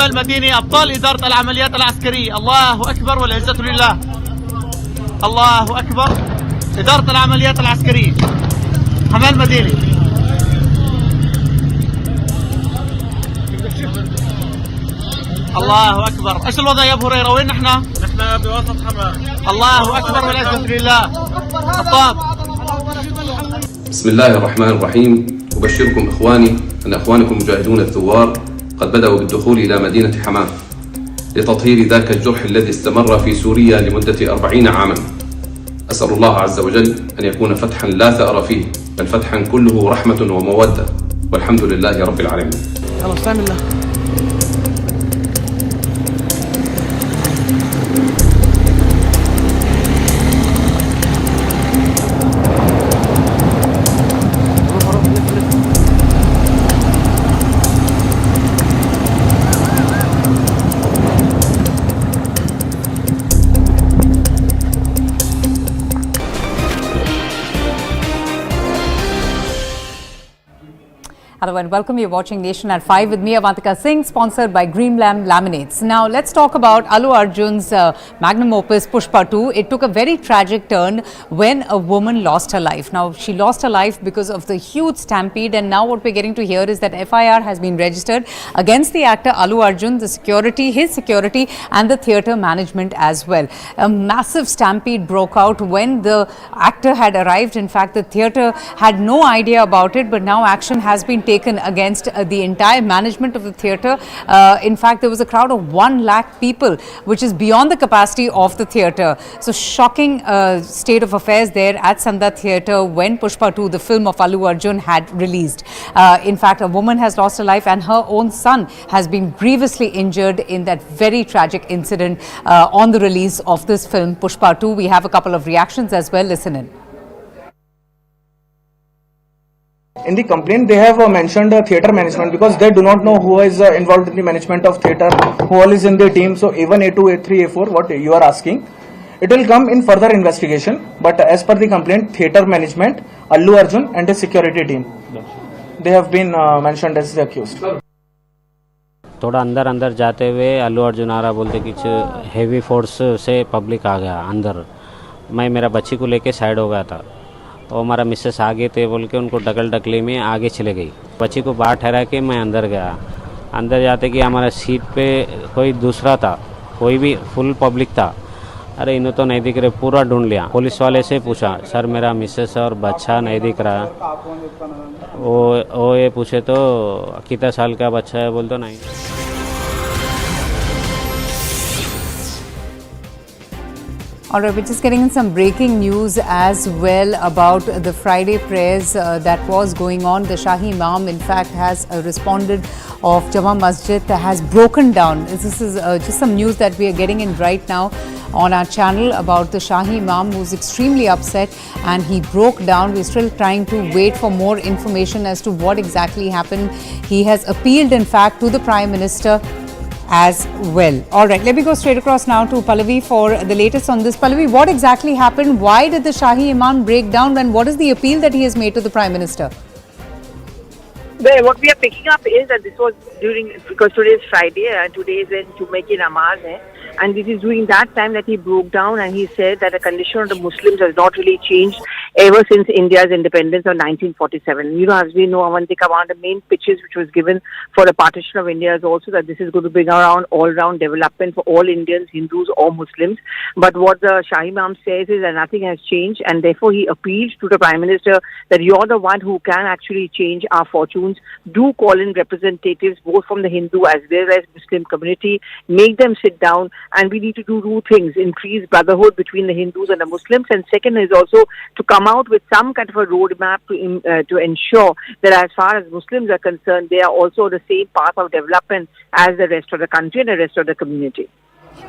المدينة أبطال إدارة العمليات العسكرية. الله أكبر والعزة لله. الله أكبر. إدارة العمليات العسكرية حماة المدينة. الله أكبر. إيش الوضع يا أبو هريرة؟ وين نحن؟ نحن بوسط حماة. الله أكبر والعزة لله. الطاب. بسم الله الرحمن الرحيم. أبشركم إخواني أن إخوانكم المجاهدون الثوار قد بدأوا بالدخول إلى مدينة حماة لتطهير ذاك الجرح الذي استمر في سوريا لمدة 40 عاما. أسأل الله عز وجل أن يكون فتحا لا ثأر فيه، بل فتحا كله رحمة ومودة، والحمد لله رب العالمين. يلا بسم الله. Hello and welcome. You're watching Nation at 5 with me, Avantika Singh, sponsored by Green Lamb Laminates. Now, let's talk about Allu Arjun's magnum opus, Pushpa 2. It took a very tragic turn when a woman lost her life. Now, she lost her life because of the huge stampede, and now what we're getting to hear is that FIR has been registered against the actor Allu Arjun, the security, his security, and the theatre management as well. A massive stampede broke out when the actor had arrived. In fact, the theatre had no idea about it, but now action has been taken against the entire management of the theatre. In fact, there was a crowd of 1 lakh people, which is beyond the capacity of the theatre. So shocking state of affairs there at Sandha Theatre when Pushpa 2, the film of Allu Arjun, had released. In fact, a woman has lost her life and her own son has been grievously injured in that very tragic incident on the release of this film, Pushpa 2. We have a couple of reactions as well. Listen in. In the complaint, they have mentioned theatre management because they do not know who is involved in the management of theatre, who all is in the team. So even A2, A3, A4, what you are asking, it will come in further investigation. But as per the complaint, theatre management, Allu Arjun and his security team, they have been mentioned as the accused. थोड़ा अंदर अंदर जाते हुए अल्लू अर्जुन आ रहा बोलते कि heavy force से public आ गया अंदर. मैं मेरा बच्ची को लेके साइड हो गया था और हमारा मिसेस आगे थे बोल के उनको डकल डकली में आगे चले गई. बच्ची को बाहर ठहरा के मैं अंदर गया. अंदर जाते कि हमारा सीट पे कोई दूसरा था, कोई भी फुल पब्लिक था. अरे इन्हें तो नहीं दिख रहे, पूरा ढूंढ लिया. पुलिस वाले से पूछा, सर मेरा मिसेस और बच्चा नहीं दिख रहा. वो ये पूछे तो कितना साल का बच्चा है, बोल तो नहीं. All right, we're just getting in some breaking news as well about the Friday prayers that was going on. The Shahi Imam, in fact, has responded of Jama Masjid has broken down. This is just some news that we are getting in right now on our channel about the Shahi Imam, who's extremely upset and he broke down. We're still trying to wait for more information as to what exactly happened. He has appealed, in fact, to the Prime Minister as well. All right, let me go straight across now to Pallavi for the latest on this. Pallavi, what exactly happened? Why did the Shahi Imam break down, and what is the appeal that he has made to the Prime Minister? Well, what we are picking up is that this was because today is Friday and today is when Jummeh namaz hai. And this is during that time that he broke down and he said that the condition of the Muslims has not really changed ever since India's independence of 1947. You know, as we know, Avantika, one of the main pitches which was given for the partition of India is also that this is going to bring around all-round development for all Indians, Hindus or Muslims. But what the Shahi Imam says is that nothing has changed, and therefore he appealed to the Prime Minister that you're the one who can actually change our fortunes. Do call in representatives both from the Hindu as well as Muslim community, make them sit down, and we need to do two things: increase brotherhood between the Hindus and the Muslims, and second is also to come out with some kind of a roadmap to ensure that as far as Muslims are concerned, they are also the same path of development as the rest of the country and the rest of the community.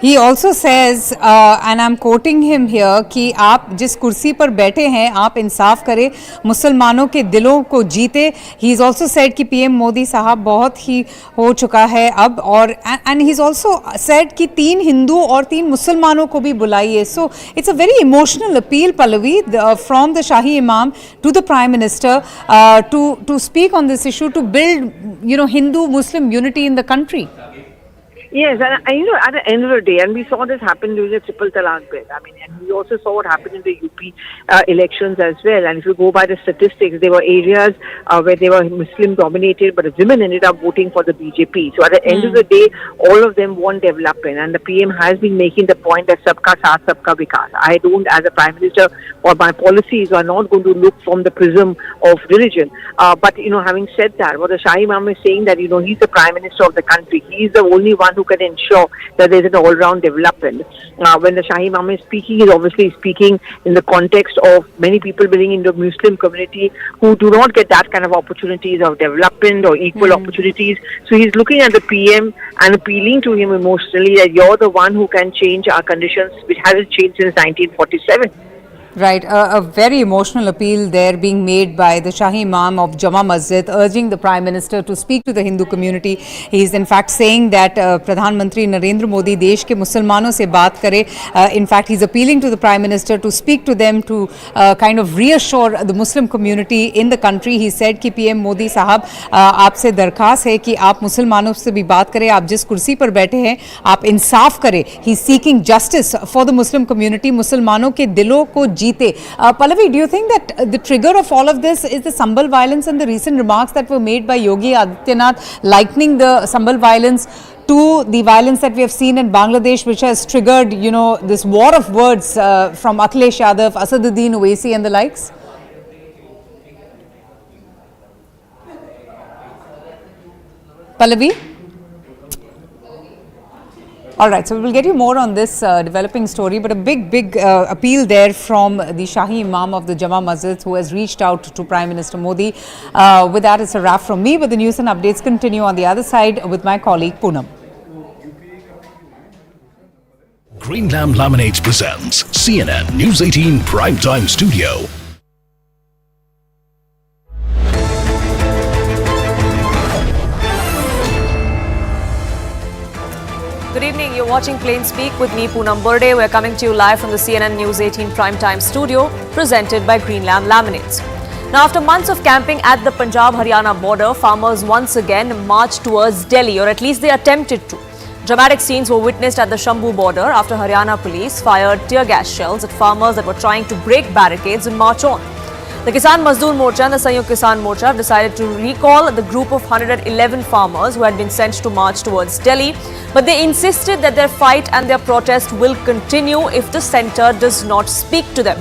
He also says, and I'm quoting him here, कि आप जिस कुर्सी पर बैठे हैं आप इंसाफ करें, मुसलमानों के दिलों को जीते. He's also said कि PM मोदी साहब बहुत ही हो चुका है अब, और and he's also said कि 3 हिंदू और 3 मुसलमानों को भी बुलाइए. So it's a very emotional appeal, Pallavi, from the Shahi Imam to the Prime Minister to speak on this issue, to build, Hindu-Muslim unity in the country. Yes, and at the end of the day, and we saw this happen during the triple talaq bill. And we also saw what happened in the UP elections as well. And if you go by the statistics, there were areas where they were Muslim dominated, but the women ended up voting for the BJP. So at the end of the day, all of them want development. And the PM has been making the point that sabka saath, sabka vikas. I don't, as a Prime Minister, or my policies are not going to look from the prism of religion. But having said that, what the Shahi Imam is saying that, he's the Prime Minister of the country. He's the only one who can ensure that there's an all-round development. When the Shahi Imam is speaking, he's obviously speaking in the context of many people belonging in the Muslim community who do not get that kind of opportunities of development or equal opportunities. So he's looking at the PM and appealing to him emotionally that you're the one who can change our conditions, which hasn't changed since 1947. Right, a very emotional appeal there being made by the Shahi Imam of Jama Masjid, urging the Prime Minister to speak to the Hindu community. He is in fact saying that Pradhan Mantri Narendra Modi desh ke Musalmanon se baat kare. In fact, he's appealing to the Prime Minister to speak to them, to kind of reassure the Muslim community in the country. He said कि PM Modi साहब आपसे दरखास्त है कि आप मुसलमानों से भी बात करें, आप जिस कुर्सी पर बैठे हैं आप इंसाफ करें. He's seeking justice for the Muslim community, मुसलमानों के दिलों को Pallavi, do you think that the trigger of all of this is the Sambhal violence and the recent remarks that were made by Yogi Adityanath likening the Sambhal violence to the violence that we have seen in Bangladesh, which has triggered, this war of words from Akhilesh Yadav, Asaduddin Owaisi and the likes? Pallavi? All right, so we will get you more on this developing story, but a big appeal there from the Shahi Imam of the Jama Masjid, who has reached out to Prime Minister Modi. With that, it's a wrap from me, but the news and updates continue on the other side with my colleague Poonam. Greenlam Laminates presents CNN News 18 Primetime Studio. Good evening, you're watching Plain Speak with me, Poonam Burde. We're coming to you live from the CNN News 18 Primetime Studio, presented by Greenlam Laminates. Now, after months of camping at the Punjab-Haryana border, farmers once again marched towards Delhi, or at least they attempted to. Dramatic scenes were witnessed at the Shambhu border after Haryana police fired tear gas shells at farmers that were trying to break barricades and march on. The Kisan Mazdoor Morcha and the Sanyukt Kisan Morcha have decided to recall the group of 111 farmers who had been sent to march towards Delhi, but they insisted that their fight and their protest will continue if the centre does not speak to them.